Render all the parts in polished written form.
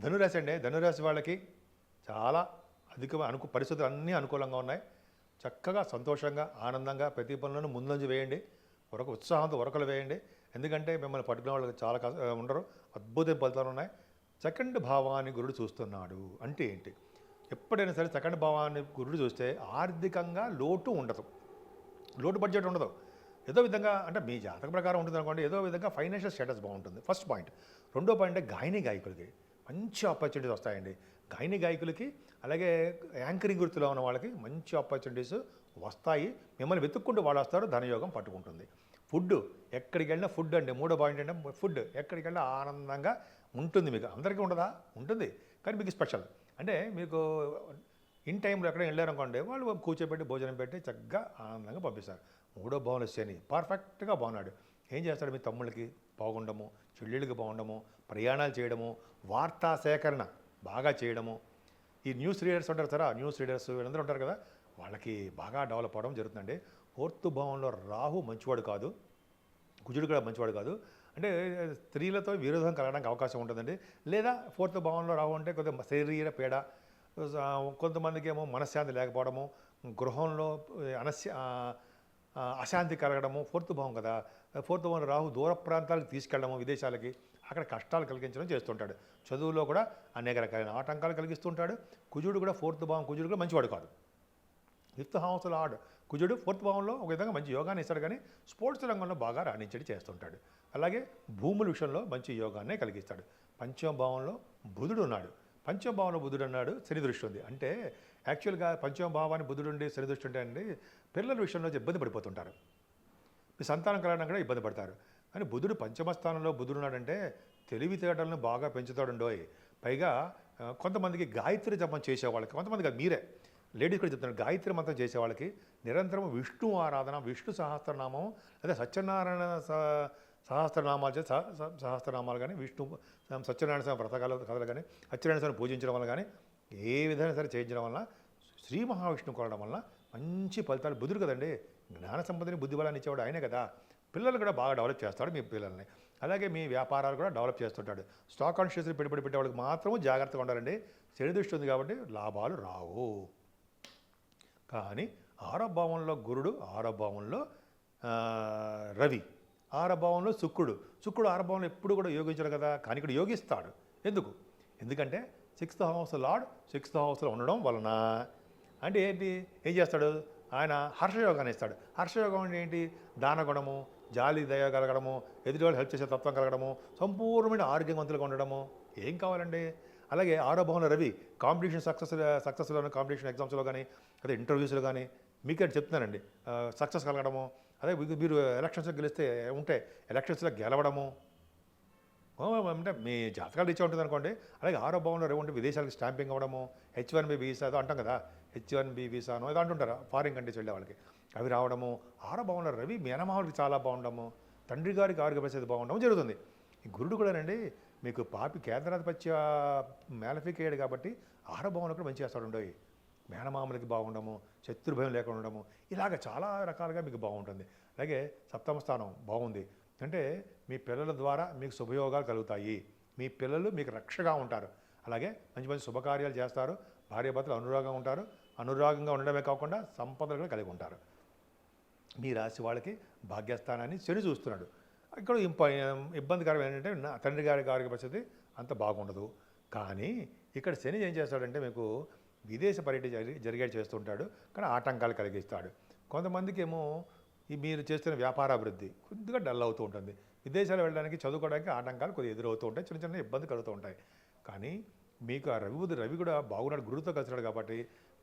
ధనురాశి అండి. ధనురాశి వాళ్ళకి చాలా పరిస్థితులు అన్నీ అనుకూలంగా ఉన్నాయి. చక్కగా సంతోషంగా ఆనందంగా ప్రతి పనులను ముందంజ వేయండి. ఉత్సాహంతో ఉరకలు వేయండి. ఎందుకంటే మిమ్మల్ని పట్టుకునే వాళ్ళకి చాలా ఉండరు. అద్భుతమైన ఫలితాలు ఉన్నాయి. సెకండ్ భావాన్ని గురుడు చూస్తున్నాడు అంటే ఏంటి? ఎప్పుడైనా సరే సెకండ్ భావాన్ని గురుడు చూస్తే ఆర్థికంగా లోటు ఉండదు, లోటు బడ్జెట్ ఉండదు. ఏదో విధంగా అంటే మీ జాతక ప్రకారం ఉంటుంది అనుకోండి, ఏదో విధంగా ఫైనాన్షియల్ స్టేటస్ బాగుంటుంది. First point. రెండో పాయింట్ గాయకులకి మంచి ఆపర్చునిటీస్ వస్తాయండి. గాయకులకి అలాగే యాంకరింగ్ వృత్తిలో ఉన్న వాళ్ళకి మంచి ఆపర్చునిటీస్ వస్తాయి. మిమ్మల్ని వెతుక్కుంటూ వాళ్ళు వస్తారు. ధనయోగం పట్టుకుంటుంది. ఫుడ్ ఎక్కడికి వెళ్ళినా ఫుడ్ అండి. మూడో పాయింట్ అంటే ఫుడ్ ఎక్కడికి వెళ్ళినా ఆనందంగా ఉంటుంది. మీకు అందరికీ ఉండదా? ఉంటుంది, కానీ మీకు స్పెషల్. అంటే మీకు ఇన్ టైంలో ఎక్కడ వెళ్ళారనుకోండి, వాళ్ళు కూర్చోబెట్టి భోజనం పెట్టి చక్కగా ఆనందంగా పంపిస్తారు. మూడో భావంలో శని పర్ఫెక్ట్గా బాగున్నాడు. ఏం చేస్తాడు? మీ తమ్ముళ్ళకి బాగుండము, చెల్లెళ్ళకి బాగుండము, ప్రయాణాలు చేయడము, వార్తా సేకరణ బాగా చేయడము. ఈ న్యూస్ రీడర్స్ ఉంటారు సార్, ఆ న్యూస్ రీడర్స్ వీళ్ళందరూ ఉంటారు కదా, వాళ్ళకి బాగా డెవలప్ అవ్వడం జరుగుతుందండి. ఫోర్త్ భావంలో రాహు మంచివాడు కాదు, కుజుడు కూడా మంచివాడు కాదు. అంటే స్త్రీలతో విరోధం కలగడానికి అవకాశం ఉంటుందండి. లేదా ఫోర్త్ భావంలో రాహు అంటే కొద్దిగా శరీర పీడ, కొంతమందికి ఏమో మనశ్శాంతి లేకపోవడము, గృహంలో అశాంతి కలగడము. ఫోర్త్ భావం కదా. ఫోర్త్ భావం రాహు దూర ప్రాంతాలకు తీసుకెళ్ళడము, విదేశాలకి, అక్కడ కష్టాలు కలిగించడం చేస్తుంటాడు. చదువులో కూడా అనేక రకాలైన ఆటంకాలు కలిగిస్తుంటాడు. కుజుడు కూడా ఫోర్త్ భావం, కుజుడు కూడా మంచివాడు కాదు. ఫిఫ్త్ హౌస్లో ఆడు కుజుడు ఫోర్త్ భావంలో ఒక విధంగా మంచి యోగాన్ని ఇస్తాడు, కానీ స్పోర్ట్స్ రంగంలో బాగా రాణించడి చేస్తుంటాడు. అలాగే భూముల విషయంలో మంచి యోగాన్నే కలిగిస్తాడు. పంచమ భావంలో బుధుడు ఉన్నాడు. పంచమ భావంలో బుధుడు అన్నాడు, శని దృష్టి ఉంది. అంటే యాక్చువల్గా పంచమ భావాన్ని బుధుడు ఉండి శని దృష్టి ఉంటే అండి, పిల్లల విషయంలో ఇబ్బంది పడిపోతుంటారు. మీ సంతానం కలగడం కూడా ఇబ్బంది పడతారు. కానీ బుధుడు పంచమ స్థానంలో బుధుడు ఉన్నాడంటే తెలివితేటలను బాగా పెంచుతాడుండోయ్. పైగా కొంతమందికి గాయత్రి జపం చేసేవాళ్ళకి, కొంతమంది కాదు మీరే లేడీస్ కూడా చెప్తున్నారు, గాయత్రి మంత్రం చేసేవాళ్ళకి నిరంతరం విష్ణు ఆరాధన, విష్ణు సహస్రనామం, అదే సత్యనారాయణ సహస్రనామాలు సహస్రనామాలు కానీ, విష్ణు సత్యనారాయణ స్వామి వ్రతకాల కథలు కానీ, సత్యనారాయణ స్వామిని పూజించడం వల్ల కానీ, ఏ విధంగా సరే చేయించడం వల్ల, శ్రీ మహావిష్ణువు కొనడం వల్ల మంచి ఫలితాలు. బుధుడు కదండి, జ్ఞాన సంపదని బుద్ధి బలాన్ని ఇచ్చేవాడు ఆయనే కదా. పిల్లలు కూడా బాగా డెవలప్ చేస్తాడు మీ పిల్లల్ని. అలాగే మీ వ్యాపారాలు కూడా డెవలప్ చేస్తుంటాడు. స్టాక్ ఆన్ షేర్స్లో పెట్టుబడి పెట్టేవాళ్ళకి మాత్రము జాగ్రత్తగా ఉండాలండి. శని దృష్టి ఉంది కాబట్టి లాభాలు రావు. కానీ ఆరో భావంలో గురుడు, ఆరో భావంలో రవి, ఆరో భావంలో శుక్రుడు ఆరో భావంలో ఎప్పుడు కూడా యోగించడు కదా, కానీ ఇక్కడ యోగిస్తాడు. ఎందుకంటే సిక్స్త్ హౌస్ లార్డ్ సిక్స్త్ హౌస్లో ఉండడం వలన అంటే ఏంటి, ఏం చేస్తాడు ఆయన? హర్షయోగాన్ని ఇస్తాడు. హర్షయోగం అంటే ఏంటి? దానగుణము, జాలి దయ కలగడము, ఎదుటి వాళ్ళు హెల్ప్ చేసే తత్వం కలగడము, సంపూర్ణమైన ఆరోగ్యవంతులుగా ఉండడము. ఏం కావాలండి? అలాగే ఆరో భావంలో రవి కాంపిటీషన్ సక్సెస్లోని కాంపిటీషన్ ఎగ్జామ్స్లో కానీ, అదే ఇంటర్వ్యూస్లో కానీ మీకే చెప్తున్నానండి, సక్సెస్ కలగడము. అదే మీరు ఎలక్షన్స్లో గెలిస్తే ఉంటే ఎలక్షన్స్లో గెలవడము, అంటే మీ జాతకాలు ఇచ్చే ఉంటుంది అనుకోండి. అలాగే ఆరో భావంలో రవి ఉంటే విదేశాలకు స్టాంపింగ్ అవ్వడము, H1B వీసా ఏదో అంటాం కదా, H1B వీసానో ఏదో అంటుంటారు ఫారిన్ కంట్రీస్ వెళ్ళే వాళ్ళకి, అవి రావడము. ఆరో భావంలో రవి మేనమావులకి చాలా బాగుండము, తండ్రి గారికి ఆరోగ్య పరిస్థితి బాగుండము జరుగుతుంది. ఈ గురుడు కూడానండి మీకు పాపి కేంద్రాధిపత్య మేలఫిక్ అయ్యాడు కాబట్టి ఆరో భావంలో కూడా మంచి చేస్తాడు ఉండవు. మేనమామలకి బాగుండము, శత్రుభయం లేకుండా ఉండము, ఇలాగ చాలా రకాలుగా మీకు బాగుంటుంది. అలాగే సప్తమ స్థానం బాగుంది అంటే మీ పిల్లల ద్వారా మీకు శుభయోగాలు కలుగుతాయి. మీ పిల్లలు మీకు రక్షగా ఉంటారు. అలాగే మంచి మంచి శుభకార్యాలు చేస్తారు. భార్యాభర్తలు అనురాగంగా ఉంటారు. అనురాగంగా ఉండడమే కాకుండా సంపదలు కూడా కలిగి ఉంటారు. మీ రాశి వాళ్ళకి భాగ్యస్థానాన్ని శని చూస్తున్నాడు. ఇక్కడ ఇబ్బందికరం ఏంటంటే తండ్రి గారి ఆరోగ్య పరిస్థితి అంత బాగుండదు. కానీ ఇక్కడ శని ఏం చేస్తాడంటే మీకు విదేశ పర్యటన జరిగేది చేస్తుంటాడు, కానీ ఆటంకాలు కలిగిస్తాడు. కొంతమందికి ఏమో మీరు చేస్తున్న వ్యాపారాభివృద్ధి కొద్దిగా డల్ అవుతూ ఉంటుంది. విదేశాలు వెళ్ళడానికి, చదువుకోవడానికి ఆటంకాలు కొద్దిగా ఎదురవుతూ ఉంటాయి, చిన్న చిన్న ఇబ్బంది కలుగుతూ ఉంటాయి. కానీ మీకు ఆ రవి కూడా బాగున్నాడు, గురువుతో కలిసినాడు కాబట్టి,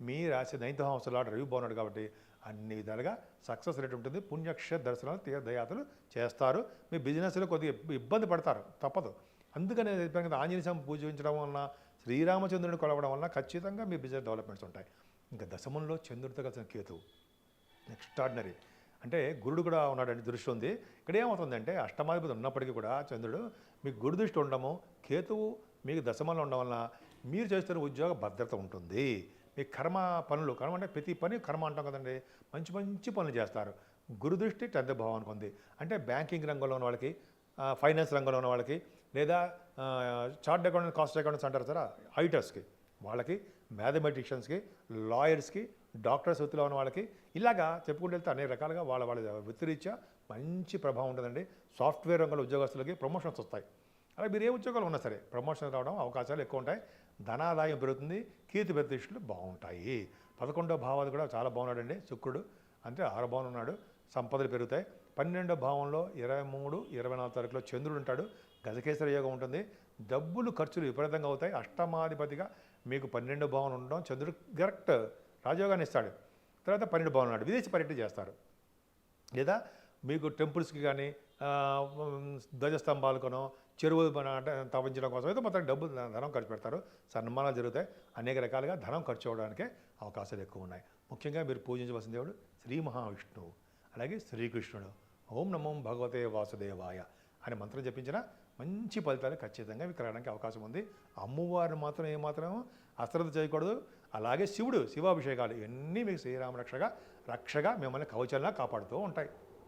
మీ రాశి 9th హౌస్లో రవి బాగున్నాడు కాబట్టి అన్ని విధాలుగా సక్సెస్ రేట్ ఉంటుంది. పుణ్యక్షేత్ర దర్శనాలు, తీర్థయాత్రలు చేస్తారు. మీ బిజినెస్లో కొద్దిగా ఇబ్బంది పడతారు, తప్పదు. అందుకనే చెప్పాను కదా, ఆంజనేయ స్వామి పూజించడం వలన, శ్రీరామచంద్రుని కొలవడం వలన ఖచ్చితంగా మీ బిజినెస్ డెవలప్మెంట్స్ ఉంటాయి. ఇంకా దశమంలో చంద్రుడితో కలిసిన కేతువు ఎక్స్ట్రాడినరీ. అంటే గురుడు కూడా ఉన్నాడండి, దృష్టి ఉంది. ఇక్కడ ఏమవుతుందంటే అష్టమాధిపతి ఉన్నప్పటికీ కూడా చంద్రుడు మీకు గురు దృష్టి ఉండడము, కేతువు మీకు దశమంలో ఉండడం వలన మీరు చేస్తున్న ఉద్యోగ భద్రత ఉంటుంది. మీ కర్మ అంటే ప్రతి పని కర్మ అంటాం కదండి, మంచి మంచి పనులు చేస్తారు. గురు దృష్టి 10th భావానికి ఉంది. అంటే బ్యాంకింగ్ రంగంలో ఉన్న వాళ్ళకి, ఫైనాన్స్ రంగంలో ఉన్న వాళ్ళకి, లేదా చార్ట్ అకౌంటెంట్ కాస్ట్ అకౌంటెంట్స్ అంటారు సార్ ఆడిటర్స్కి, వాళ్ళకి, మ్యాథమెటిషియన్స్కి, లాయర్స్కి, డాక్టర్స్ వృత్తిలో ఉన్న వాళ్ళకి, ఇలాగా చెప్పుకుంటూ వెళ్తే అనేక రకాలుగా వాళ్ళ వృత్తిరీత్యా మంచి ప్రభావం ఉంటుందండి. సాఫ్ట్వేర్ రంగంలో ఉద్యోగస్తులకి ప్రమోషన్స్ వస్తాయి. అలా మీరు ఏ ఉద్యోగాలు ఉన్నా సరే ప్రమోషన్ రావడం అవకాశాలు ఎక్కువ ఉంటాయి. ధనాదాయం పెరుగుతుంది, కీర్తి ప్రతిష్టలు బాగుంటాయి. 11వ భావాలు కూడా చాలా బాగున్నాడండి శుక్రుడు, అంటే 6వ భావం ఉన్నాడు, సంపదలు పెరుగుతాయి. 12వ భావంలో 23, 24 తారీఖులో చంద్రుడు ఉంటాడు, గజకేసర యోగం ఉంటుంది. డబ్బులు ఖర్చులు విపరీతంగా అవుతాయి. అష్టమాధిపతిగా మీకు 12వ భావం ఉండడం, చంద్రుడు కరెక్ట్ రాజయోగాన్ని ఇస్తాడు. తర్వాత 12వ భావం ఉన్నాడు, విదేశీ పర్యటన చేస్తారు. లేదా మీకు టెంపుల్స్కి కానీ ధ్వజస్తంభాలు కొనో చెరువులు తవ్వించడం కోసం అయితే మొత్తం డబ్బు ధనం ఖర్చు పెడతారు. సన్మానాలు జరుగుతాయి. అనేక రకాలుగా ధనం ఖర్చు అవడానికే అవకాశాలు ఎక్కువ ఉన్నాయి. ముఖ్యంగా మీరు పూజించవలసిన దేవుడు శ్రీ మహావిష్ణువు, అలాగే శ్రీకృష్ణుడు. ఓం నమో భగవతే వాసుదేవాయ అనే మంత్రం జపించిన మంచి ఫలితాలు ఖచ్చితంగా మీకు కలగడానికి అవకాశం ఉంది. అమ్మవారిని మాత్రం ఏమాత్రం అశ్రద్ధ చేయకూడదు. అలాగే శివుడు, శివాభిషేకాలు ఇవన్నీ మీకు శ్రీరామ రక్షగా మిమ్మల్ని కవచంలా కాపాడుతూ ఉంటాయి.